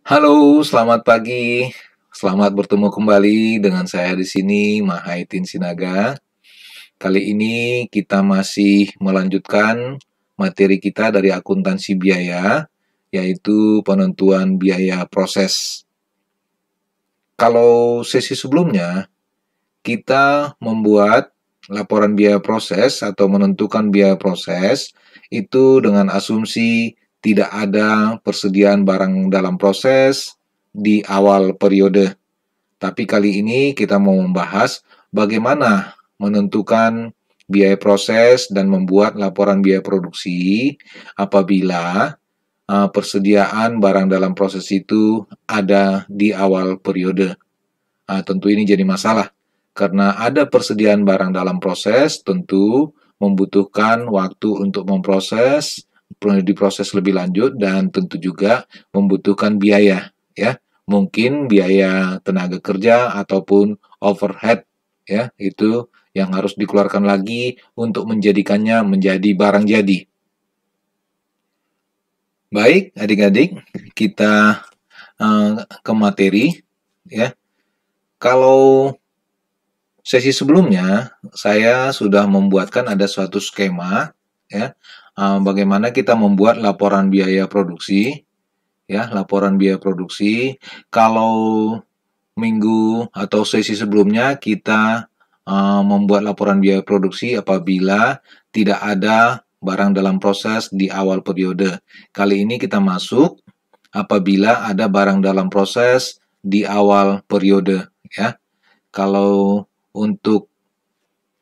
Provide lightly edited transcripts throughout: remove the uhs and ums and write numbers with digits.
Halo, selamat pagi. Selamat bertemu kembali dengan saya di sini, Mahaitin Sinaga. Kali ini kita masih melanjutkan materi kita dari akuntansi biaya, yaitu penentuan biaya proses. Kalau sesi sebelumnya, kita membuat laporan biaya proses atau menentukan biaya proses itu dengan asumsi tidak ada persediaan barang dalam proses di awal periode. Tapi kali ini kita mau membahas bagaimana menentukan biaya proses dan membuat laporan biaya produksi apabila persediaan barang dalam proses itu ada di awal periode. Tentu ini jadi masalah karena ada persediaan barang dalam proses tentu membutuhkan waktu untuk diproses lebih lanjut dan tentu juga membutuhkan biaya, ya. Mungkin biaya tenaga kerja ataupun overhead, ya, itu yang harus dikeluarkan lagi untuk menjadikannya menjadi barang jadi. Baik, adik-adik, kita ke materi, ya. Kalau sesi sebelumnya, saya sudah membuatkan ada suatu skema, ya, bagaimana kita membuat laporan biaya produksi, ya, laporan biaya produksi. Kalau minggu atau sesi sebelumnya kita membuat laporan biaya produksi apabila tidak ada barang dalam proses di awal periode. Kali ini kita masuk apabila ada barang dalam proses di awal periode, ya. Kalau untuk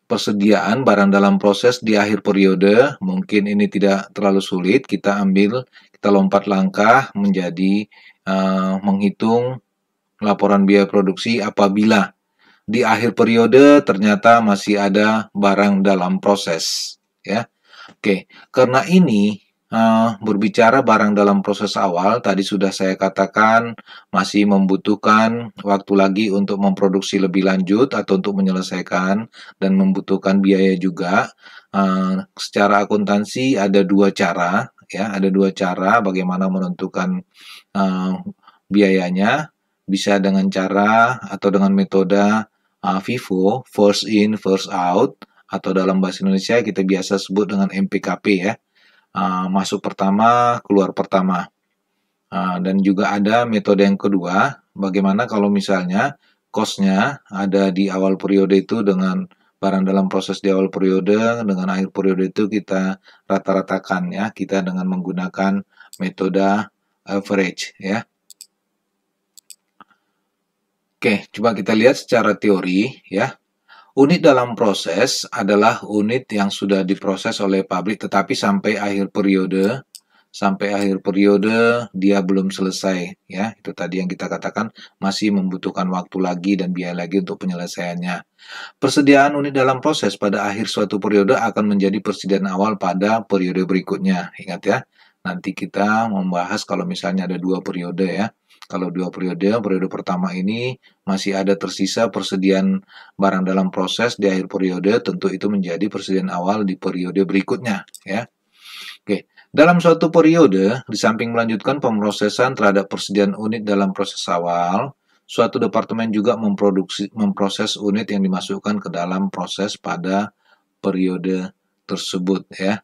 persediaan barang dalam proses di akhir periode, mungkin ini tidak terlalu sulit. Kita lompat langkah menjadi menghitung laporan biaya produksi apabila di akhir periode ternyata masih ada barang dalam proses, ya. Oke, karena ini berbicara barang dalam proses awal, tadi sudah saya katakan masih membutuhkan waktu lagi untuk memproduksi lebih lanjut atau untuk menyelesaikan dan membutuhkan biaya juga. Secara akuntansi ada dua cara, ya, ada dua cara bagaimana menentukan biayanya. Bisa dengan cara atau dengan metode FIFO, first in, first out, atau dalam bahasa Indonesia kita biasa sebut dengan MPKP, ya. Masuk pertama, keluar pertama. Dan juga ada metode yang kedua, bagaimana kalau misalnya cost-nya ada di awal periode itu dengan barang dalam proses di awal periode, dengan akhir periode itu kita rata-ratakan, ya, kita dengan menggunakan metode average, ya. Oke, coba kita lihat secara teori, ya. Unit dalam proses adalah unit yang sudah diproses oleh pabrik tetapi sampai akhir periode dia belum selesai, ya. Itu tadi yang kita katakan masih membutuhkan waktu lagi dan biaya lagi untuk penyelesaiannya. Persediaan unit dalam proses pada akhir suatu periode akan menjadi persediaan awal pada periode berikutnya. Ingat, ya. Nanti kita membahas kalau misalnya ada dua periode, ya. Kalau dua periode, periode pertama ini masih ada tersisa persediaan barang dalam proses di akhir periode, tentu itu menjadi persediaan awal di periode berikutnya, ya. Oke, dalam suatu periode, di samping melanjutkan pemrosesan terhadap persediaan unit dalam proses awal, suatu departemen juga memproses unit yang dimasukkan ke dalam proses pada periode tersebut, ya.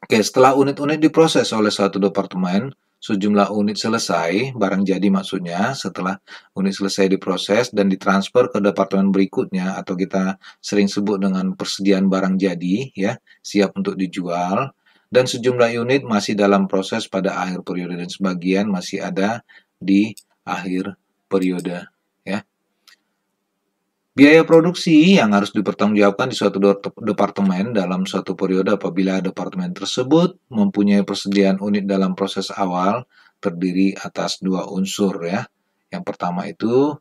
Oke, setelah unit-unit diproses oleh suatu departemen, sejumlah unit selesai, barang jadi maksudnya, setelah unit selesai diproses dan ditransfer ke departemen berikutnya, atau kita sering sebut dengan persediaan barang jadi, ya, siap untuk dijual, dan sejumlah unit masih dalam proses pada akhir periode dan sebagian masih ada di akhir periode, ya. Biaya produksi yang harus dipertanggungjawabkan di suatu departemen dalam suatu periode apabila departemen tersebut mempunyai persediaan unit dalam proses awal terdiri atas dua unsur, ya. Yang pertama itu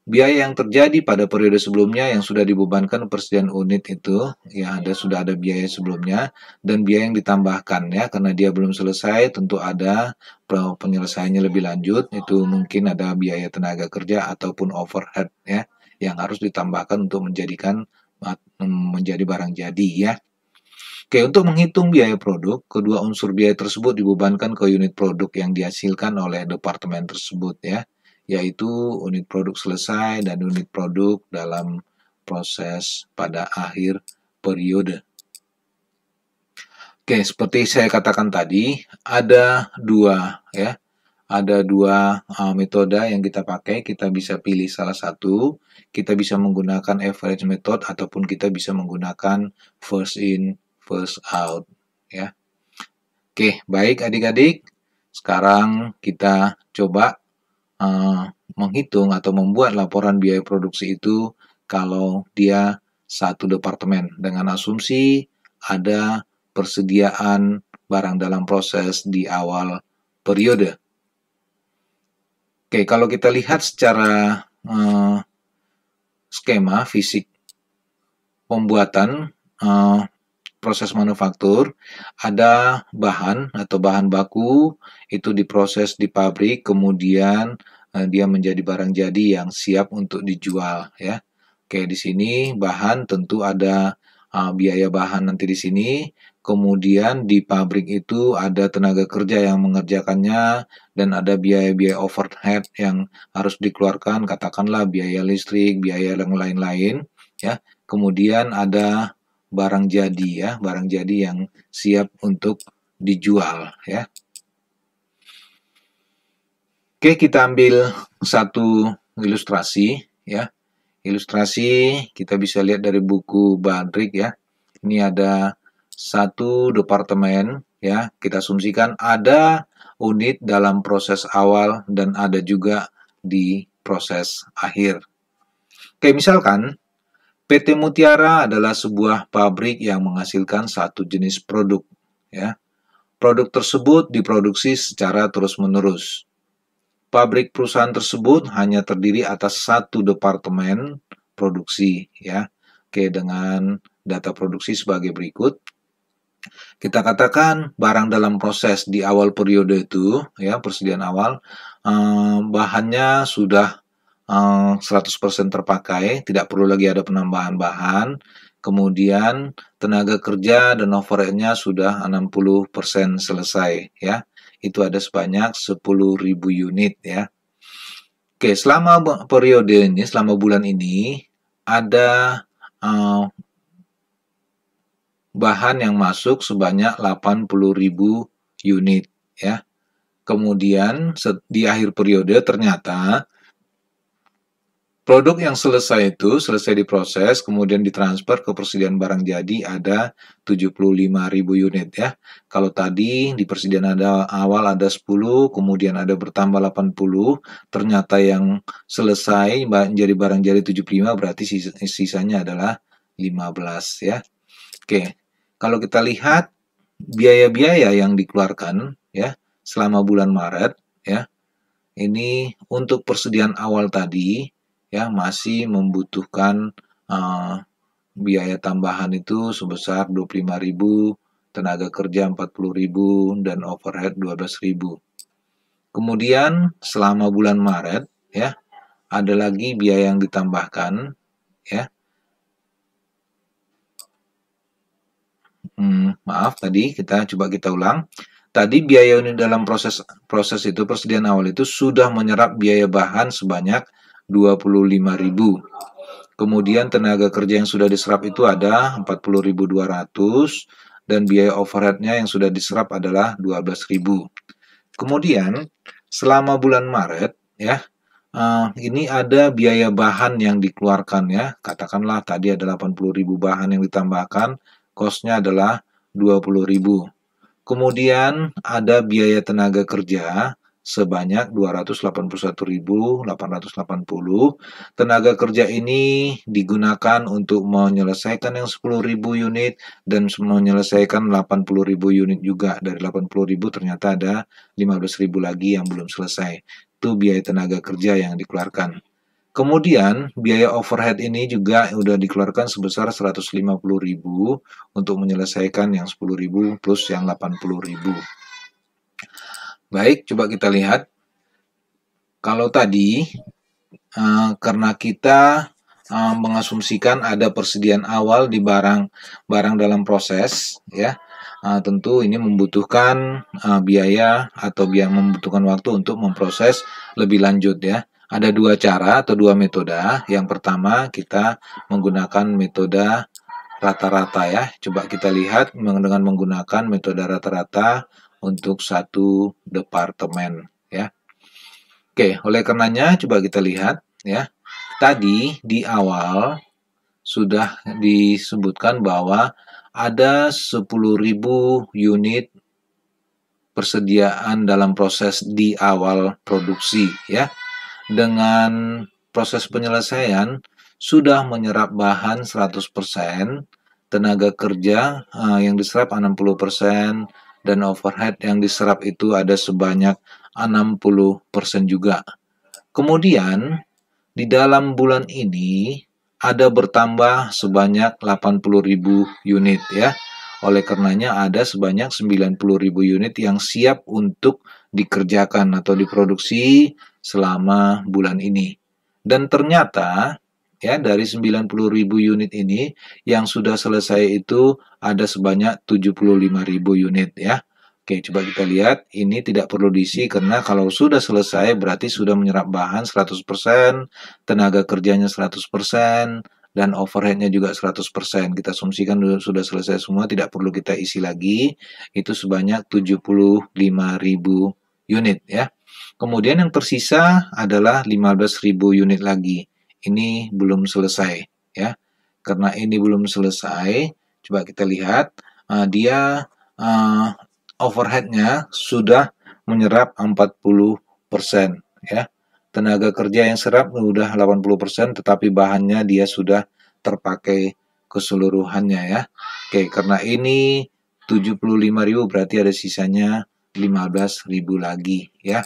biaya yang terjadi pada periode sebelumnya yang sudah dibebankan persediaan unit itu, ya, sudah ada biaya sebelumnya dan biaya yang ditambahkan, ya, karena dia belum selesai tentu ada penyelesaiannya lebih lanjut, itu mungkin ada biaya tenaga kerja ataupun overhead, ya, yang harus ditambahkan untuk menjadi barang jadi, ya. Oke, untuk menghitung biaya produk, kedua unsur biaya tersebut dibebankan ke unit produk yang dihasilkan oleh departemen tersebut ya, yaitu unit produk selesai dan unit produk dalam proses pada akhir periode. Oke, seperti saya katakan tadi, ada dua ya, ada dua metode yang kita pakai. Kita bisa pilih salah satu. Kita bisa menggunakan average method ataupun kita bisa menggunakan first in, first out. Ya. Oke, baik adik-adik. Sekarang kita coba menghitung atau membuat laporan biaya produksi itu kalau dia satu departemen dengan asumsi ada persediaan barang dalam proses di awal periode. Oke, kalau kita lihat secara skema fisik pembuatan proses manufaktur, ada bahan atau bahan baku itu diproses di pabrik, kemudian dia menjadi barang jadi yang siap untuk dijual ya. Oke, di sini bahan tentu ada biaya bahan nanti di sini. Kemudian di pabrik itu ada tenaga kerja yang mengerjakannya dan ada biaya-biaya overhead yang harus dikeluarkan, katakanlah biaya listrik, biaya yang lain-lain ya. Kemudian ada barang jadi ya, barang jadi yang siap untuk dijual ya. Oke, kita ambil satu ilustrasi ya. Ilustrasi kita bisa lihat dari buku Badrik ya. Ini ada satu departemen ya, kita asumsikan ada unit dalam proses awal dan ada juga di proses akhir. Oke, misalkan PT Mutiara adalah sebuah pabrik yang menghasilkan satu jenis produk. Ya. Produk tersebut diproduksi secara terus-menerus. Pabrik perusahaan tersebut hanya terdiri atas satu departemen produksi. Ya. Oke, dengan data produksi sebagai berikut. Kita katakan barang dalam proses di awal periode itu, ya persediaan awal, bahannya sudah 100% terpakai, tidak perlu lagi ada penambahan bahan. Kemudian tenaga kerja dan overhead-nya sudah 60% selesai ya. Itu ada sebanyak 10.000 unit ya. Oke, selama periode ini, selama bulan ini ada bahan yang masuk sebanyak 80.000 unit ya. Kemudian di akhir periode ternyata produk yang selesai diproses, kemudian ditransfer ke persediaan barang jadi ada 75.000 unit ya. Kalau tadi di persediaan awal ada 10, kemudian ada bertambah 80, ternyata yang selesai menjadi barang jadi 75, berarti sisanya adalah 15 ya. Oke, kalau kita lihat biaya-biaya yang dikeluarkan ya selama bulan Maret ya, ini untuk persediaan awal tadi ya masih membutuhkan biaya tambahan itu sebesar 25.000, tenaga kerja 40.000 dan overhead 12.000. Kemudian selama bulan Maret ya ada lagi biaya yang ditambahkan ya. Maaf tadi kita ulang. Tadi biaya unit dalam proses itu persediaan awal itu sudah menyerap biaya bahan sebanyak 25.000. Kemudian tenaga kerja yang sudah diserap itu ada 40.200 dan biaya overhead-nya yang sudah diserap adalah 12.000. Kemudian selama bulan Maret ya ini ada biaya bahan yang dikeluarkan ya. Katakanlah tadi ada 80.000 bahan yang ditambahkan, cost-nya adalah 20.000. Kemudian ada biaya tenaga kerja sebanyak 281.880. Tenaga kerja ini digunakan untuk menyelesaikan yang 10.000 unit dan menyelesaikan 80.000 unit juga. Dari 80.000 ternyata ada 15.000 lagi yang belum selesai. Itu biaya tenaga kerja yang dikeluarkan. Kemudian biaya overhead ini juga sudah dikeluarkan sebesar 150.000 untuk menyelesaikan yang 10.000 plus yang 80.000. Baik, coba kita lihat. Kalau tadi karena kita mengasumsikan ada persediaan awal di barang dalam proses, ya. Tentu ini membutuhkan biaya atau membutuhkan waktu untuk memproses lebih lanjut, ya. Ada dua cara atau dua metode. Yang pertama, kita menggunakan metode rata-rata, ya. Coba kita lihat dengan menggunakan metode rata-rata untuk satu departemen, ya. Oke, oleh karenanya coba kita lihat, ya. Tadi di awal sudah disebutkan bahwa ada 10.000 unit persediaan dalam proses di awal produksi, ya. Dengan proses penyelesaian sudah menyerap bahan 100%, tenaga kerja yang diserap 60%, dan overhead yang diserap itu ada sebanyak 60% juga. Kemudian di dalam bulan ini ada bertambah sebanyak 80.000 unit, ya. Oleh karenanya ada sebanyak 90.000 unit yang siap untuk dikerjakan atau diproduksi selama bulan ini. Dan ternyata, ya, dari 90.000 unit ini yang sudah selesai itu ada sebanyak 75.000 unit, ya. Oke, coba kita lihat. Ini tidak perlu diisi karena kalau sudah selesai berarti sudah menyerap bahan 100%, tenaga kerjanya 100%, dan overheadnya juga 100%. Kita asumsikan sudah selesai semua, tidak perlu kita isi lagi. Itu sebanyak 75.000 unit, ya. Kemudian yang tersisa adalah 15.000 unit lagi. Ini belum selesai, ya. Karena ini belum selesai, coba kita lihat, dia overheadnya sudah menyerap 40%, ya. Tenaga kerja yang serap sudah 80%, tetapi bahannya dia sudah terpakai keseluruhannya, ya. Oke, karena ini 75.000 berarti ada sisanya 15.000 lagi, ya.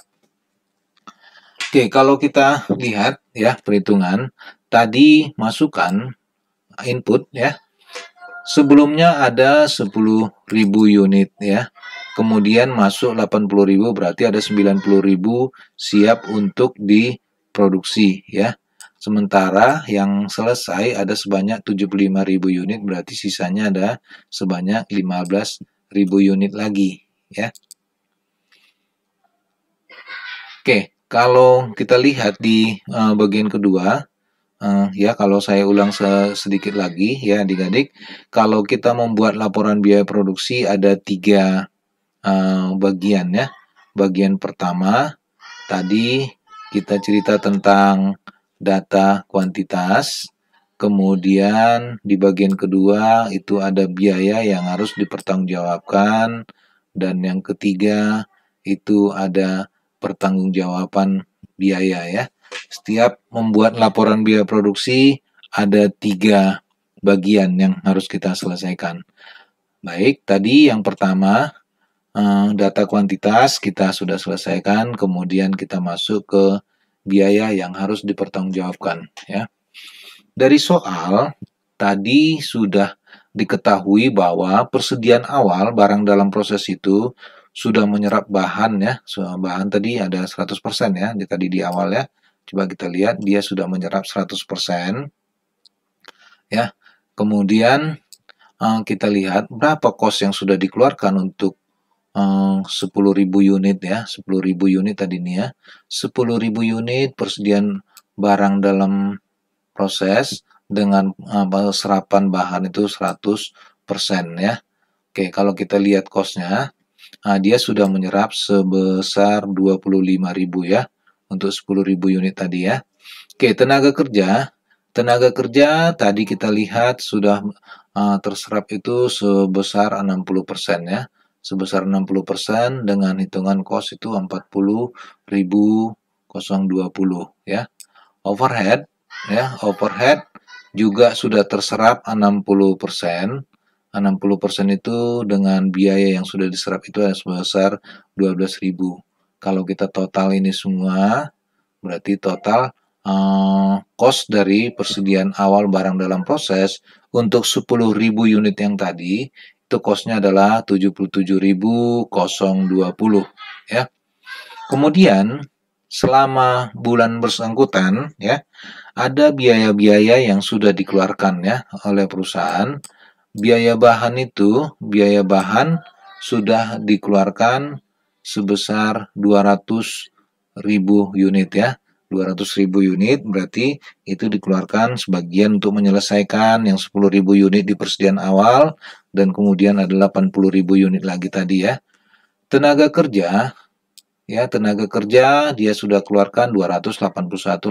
Oke, kalau kita lihat, ya, perhitungan tadi masukkan input, ya. Sebelumnya ada 10.000 unit, ya. Kemudian masuk 80.000 berarti ada 90.000 siap untuk diproduksi, ya. Sementara yang selesai ada sebanyak 75.000 unit berarti sisanya ada sebanyak 15.000 unit lagi, ya. Oke, kalau kita lihat di bagian kedua, ya, kalau saya ulang sedikit lagi, ya, adik-adik, kalau kita membuat laporan biaya produksi ada 3 bagian, ya. Bagian pertama tadi kita cerita tentang data kuantitas, kemudian di bagian kedua itu ada biaya yang harus dipertanggungjawabkan, dan yang ketiga itu ada pertanggungjawaban biaya, ya. Setiap membuat laporan biaya produksi ada 3 bagian yang harus kita selesaikan. Baik, tadi yang pertama data kuantitas kita sudah selesaikan, kemudian kita masuk ke biaya yang harus dipertanggungjawabkan, ya. Dari soal tadi sudah diketahui bahwa persediaan awal barang dalam proses itu sudah menyerap bahan, ya. Bahan tadi ada 100%, ya, tadi di awal, ya. Coba kita lihat dia sudah menyerap 100%, ya. Kemudian kita lihat berapa kos yang sudah dikeluarkan untuk 10.000 unit, ya. 10.000 unit tadi ini, ya. 10.000 unit persediaan barang dalam proses dengan serapan bahan itu 100%, ya. Oke, kalau kita lihat kosnya, dia sudah menyerap sebesar 25.000, ya, untuk 10.000 unit tadi, ya. Oke, tenaga kerja tadi kita lihat sudah terserap itu sebesar 60%, ya. Sebesar 60% dengan hitungan kos itu 40.020, ya. Overhead, ya, overhead juga sudah terserap 60%. 60% itu dengan biaya yang sudah diserap itu sebesar 12.000. Kalau kita total ini semua, berarti total cost dari persediaan awal barang dalam proses untuk 10.000 unit yang tadi, itu cost-nya adalah 77.020, ya. Kemudian selama bulan bersangkutan ya, ada biaya-biaya yang sudah dikeluarkan ya oleh perusahaan. Biaya bahan sudah dikeluarkan sebesar 200.000 unit ya. 200.000 unit berarti itu dikeluarkan sebagian untuk menyelesaikan yang 10.000 unit di persediaan awal, dan kemudian ada 80.000 unit lagi tadi ya. Tenaga kerja dia sudah keluarkan 281.880,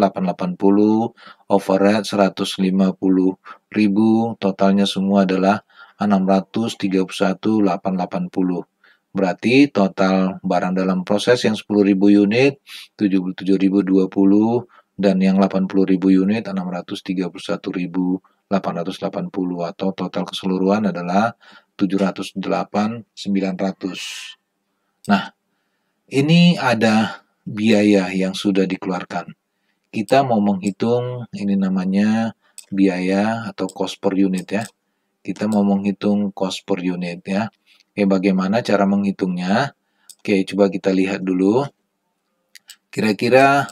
overhead 150.000, totalnya semua adalah 631.880. Berarti total barang dalam proses yang 10.000 unit 77.020, dan yang 80.000 unit 631.880, atau total keseluruhan adalah 708.900. Nah, ini ada biaya yang sudah dikeluarkan. Kita mau menghitung, ini namanya biaya atau cost per unit ya. Kita mau menghitung cost per unit ya. Oke, bagaimana cara menghitungnya? Oke, coba kita lihat dulu. Kira-kira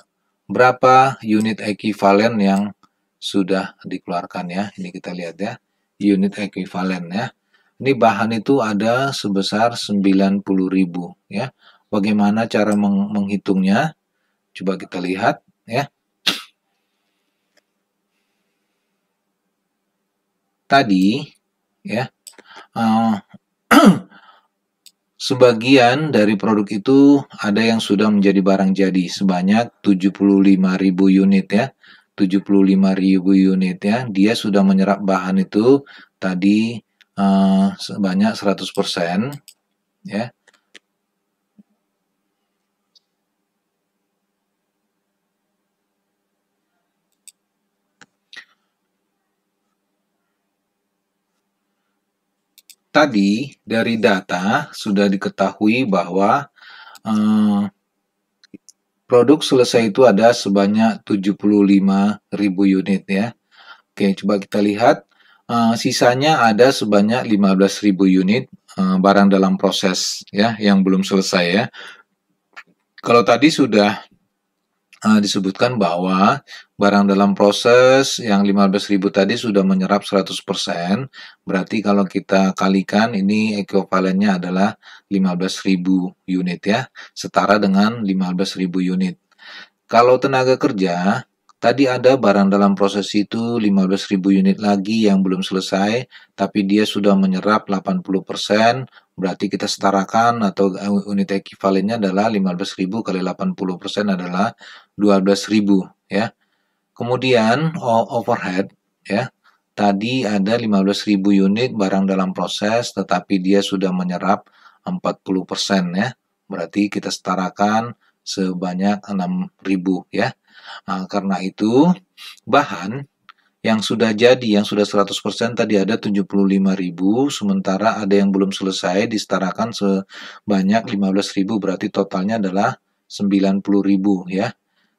berapa unit ekuivalen yang sudah dikeluarkan ya. Ini kita lihat ya. Unit ekuivalen ya. Ini bahan itu ada sebesar 90.000 ya. Bagaimana cara menghitungnya? Coba kita lihat ya. Tadi ya, sebagian dari produk itu ada yang sudah menjadi barang jadi sebanyak 75.000 unit ya. 75.000 unit ya. Dia sudah menyerap bahan itu tadi sebanyak 100% ya. Tadi dari data sudah diketahui bahwa produk selesai itu ada sebanyak 75.000 unit ya. Oke, coba kita lihat. Sisanya ada sebanyak 15.000 unit barang dalam proses ya yang belum selesai ya. Kalau tadi sudah disebutkan bahwa barang dalam proses yang 15.000 tadi sudah menyerap 100%, berarti kalau kita kalikan ini ekuivalennya adalah 15.000 unit ya, setara dengan 15.000 unit. Kalau tenaga kerja, tadi ada barang dalam proses itu 15.000 unit lagi yang belum selesai, tapi dia sudah menyerap 80%, berarti kita setarakan atau unit ekuivalennya adalah 15.000 kali 80% adalah 12.000 ya. Kemudian overhead ya. Tadi ada 15.000 unit barang dalam proses, tetapi dia sudah menyerap 40% ya. Berarti kita setarakan sebanyak 6.000 ya. Karena itu bahan yang sudah jadi, yang sudah 100% tadi ada 75.000, sementara ada yang belum selesai disetarakan sebanyak 15.000, berarti totalnya adalah 90.000 ya.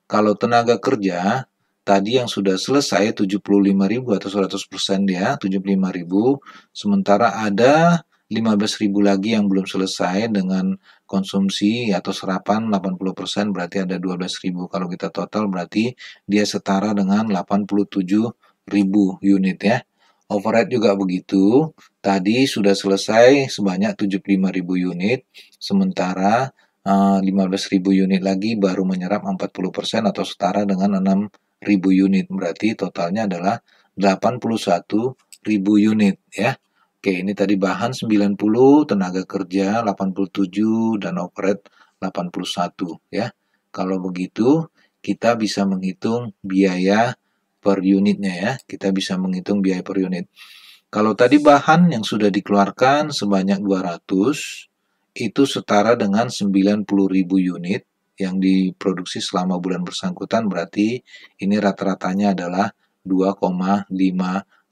Kalau tenaga kerja tadi yang sudah selesai 75.000 atau 100% dia 75.000, sementara ada 15.000 lagi yang belum selesai dengan konsumsi atau serapan 80%, berarti ada 12.000. Kalau kita total berarti dia setara dengan 87.000 unit ya. Overhead juga begitu. Tadi sudah selesai sebanyak 75.000 unit, sementara 15.000 unit lagi baru menyerap 40% atau setara dengan 6.000 unit. Berarti totalnya adalah 81.000 unit ya. Oke, ini tadi bahan 90, tenaga kerja 87, dan overhead 81 ya. Kalau begitu, kita bisa menghitung biaya per unitnya ya. Kita bisa menghitung biaya per unit. Kalau tadi bahan yang sudah dikeluarkan sebanyak 200, itu setara dengan 90.000 unit yang diproduksi selama bulan bersangkutan, berarti ini rata-ratanya adalah 2,5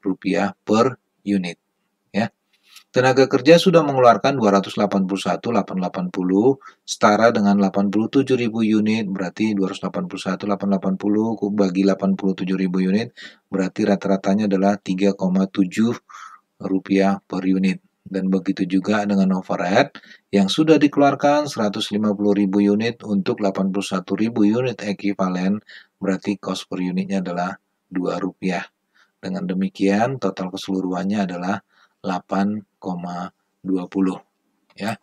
rupiah per unit ya. Tenaga kerja sudah mengeluarkan 281.880, setara dengan 87.000 unit, berarti 281.880 bagi 87.000 unit, berarti rata-ratanya adalah 3,7 rupiah per unit Dan begitu juga dengan overhead yang sudah dikeluarkan 150.000 unit untuk 81.000 unit ekuivalen, berarti cost per unitnya adalah Rp2. Dengan demikian total keseluruhannya adalah 8,20 ya.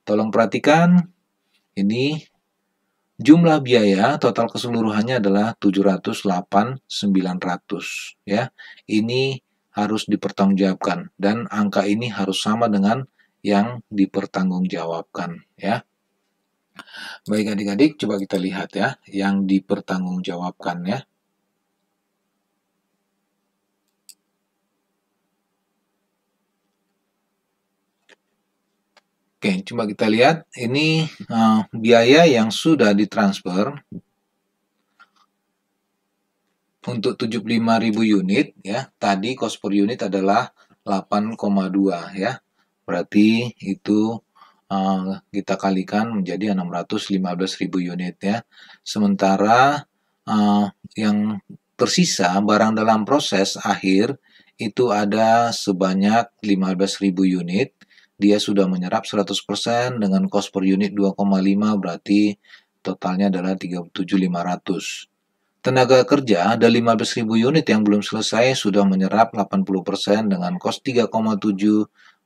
Tolong perhatikan ini jumlah biaya total keseluruhannya adalah 708.900 ya. Ini harus dipertanggungjawabkan dan angka ini harus sama dengan yang dipertanggungjawabkan ya. Baik adik-adik, coba kita lihat ya yang dipertanggungjawabkan ya. Oke, coba kita lihat ini biaya yang sudah ditransfer untuk 75.000 unit ya. Tadi cost per unit adalah 8,2 ya. Berarti itu kita kalikan menjadi 615.000 unit ya. Sementara yang tersisa barang dalam proses akhir itu ada sebanyak 15.000 unit. Dia sudah menyerap 100% dengan cost per unit 2,5, berarti totalnya adalah 37.500. Tenaga kerja ada 15.000 unit yang belum selesai sudah menyerap 80% dengan cost 3,7,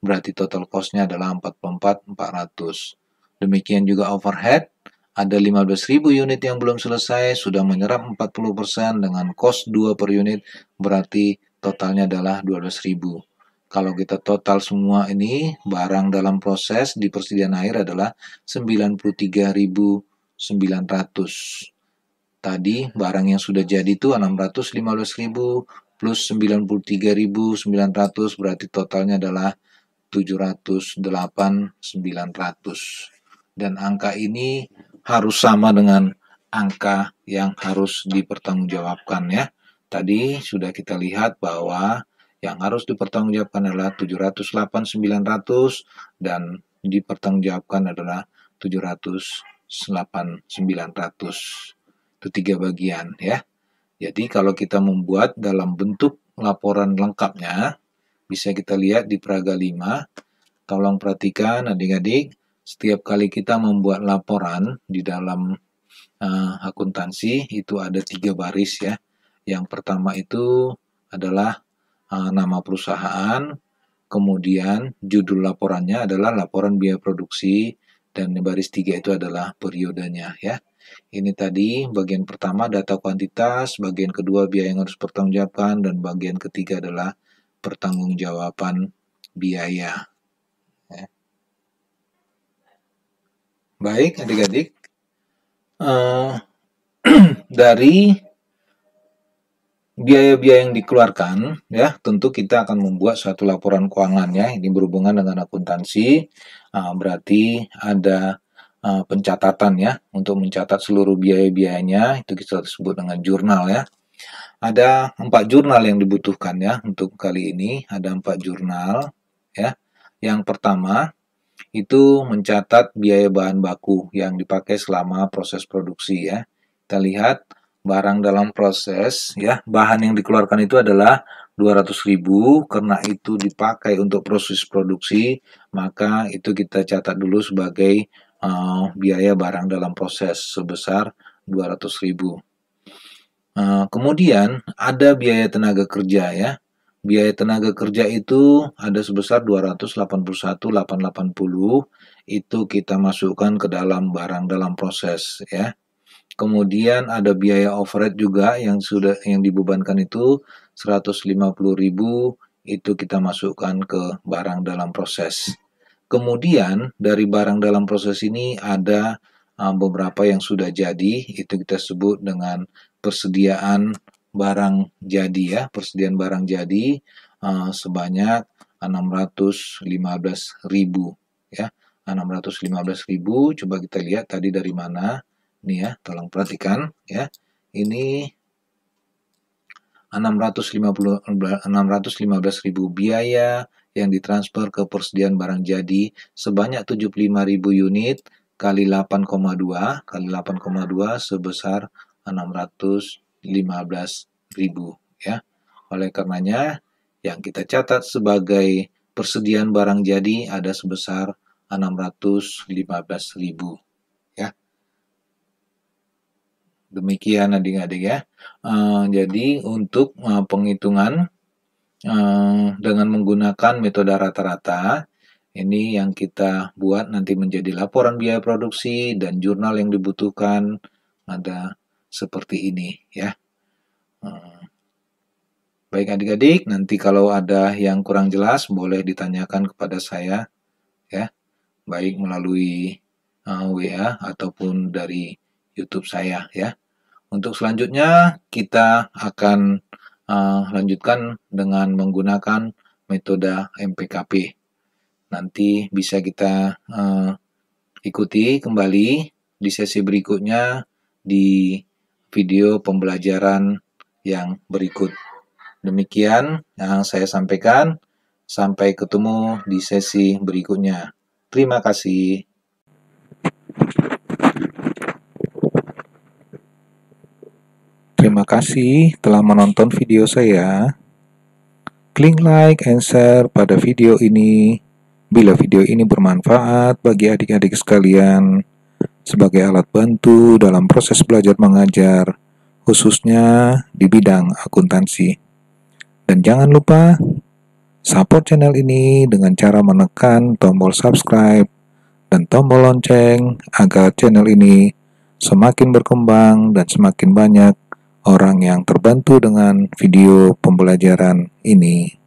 berarti total cost-nya adalah 44.400. Demikian juga overhead, ada 15.000 unit yang belum selesai sudah menyerap 40% dengan cost 2 per unit, berarti totalnya adalah 12.000. Kalau kita total semua ini, barang dalam proses di persediaan akhir adalah 93.900. Tadi barang yang sudah jadi itu 615.000 plus 93.900, berarti totalnya adalah 708.900. Dan angka ini harus sama dengan angka yang harus dipertanggungjawabkan ya. Tadi sudah kita lihat bahwa yang harus dipertanggungjawabkan adalah 708.900 dan dipertanggungjawabkan adalah 708.900. Itu 3 bagian ya. Jadi kalau kita membuat dalam bentuk laporan lengkapnya, bisa kita lihat di Praga 5. Tolong perhatikan adik-adik, setiap kali kita membuat laporan di dalam akuntansi itu ada 3 baris ya. Yang pertama itu adalah nama perusahaan, kemudian judul laporannya adalah laporan biaya produksi, dan baris 3 itu adalah periodenya ya. Ini tadi bagian pertama data kuantitas, bagian kedua biaya yang harus dipertanggungjawabkan, dan bagian ketiga adalah pertanggungjawaban biaya. Ya. Baik adik-adik, dari biaya-biaya yang dikeluarkan ya, tentu kita akan membuat suatu laporan keuangan ya. Ini berhubungan dengan akuntansi, berarti ada pencatatan ya, untuk mencatat seluruh biaya-biayanya, itu kita sebut dengan jurnal ya. Ada 4 jurnal yang dibutuhkan ya untuk kali ini, ada 4 jurnal ya. Yang pertama itu mencatat biaya bahan baku yang dipakai selama proses produksi ya. Kita lihat barang dalam proses ya, bahan yang dikeluarkan itu adalah 200.000, karena itu dipakai untuk proses produksi, maka itu kita catat dulu sebagai biaya barang dalam proses sebesar 200.000. Kemudian ada biaya tenaga kerja ya. Biaya tenaga kerja itu ada sebesar 281.880, itu kita masukkan ke dalam barang dalam proses ya. Kemudian ada biaya overhead juga yang dibebankan itu 150.000, itu kita masukkan ke barang dalam proses. Kemudian dari barang dalam proses ini ada beberapa yang sudah jadi, itu kita sebut dengan persediaan barang jadi ya, persediaan barang jadi sebanyak 615.000 ya. 615.000, coba kita lihat tadi dari mana. Nih ya, tolong perhatikan ya. Ini 615.000 biaya yang ditransfer ke persediaan barang jadi sebanyak 75.000 unit kali 8,2 sebesar 615.000 ya. Oleh karenanya yang kita catat sebagai persediaan barang jadi ada sebesar 615.000 ya. Demikian adik-adik ya. Jadi untuk penghitungan dengan menggunakan metode rata-rata, ini yang kita buat nanti menjadi laporan biaya produksi dan jurnal yang dibutuhkan ada seperti ini ya. Baik adik-adik, nanti kalau ada yang kurang jelas boleh ditanyakan kepada saya ya, baik melalui WA ataupun dari YouTube saya ya. Untuk selanjutnya kita akan lanjutkan dengan menggunakan metode MPKP. Nanti bisa kita ikuti kembali di sesi berikutnya di video pembelajaran yang berikut. Demikian yang saya sampaikan. Sampai ketemu di sesi berikutnya. Terima kasih. Terima kasih telah menonton video saya. Klik like and share pada video ini bila video ini bermanfaat bagi adik-adik sekalian sebagai alat bantu dalam proses belajar mengajar, khususnya di bidang akuntansi. Dan jangan lupa support channel ini dengan cara menekan tombol subscribe dan tombol lonceng agar channel ini semakin berkembang dan semakin banyak orang yang terbantu dengan video pembelajaran ini.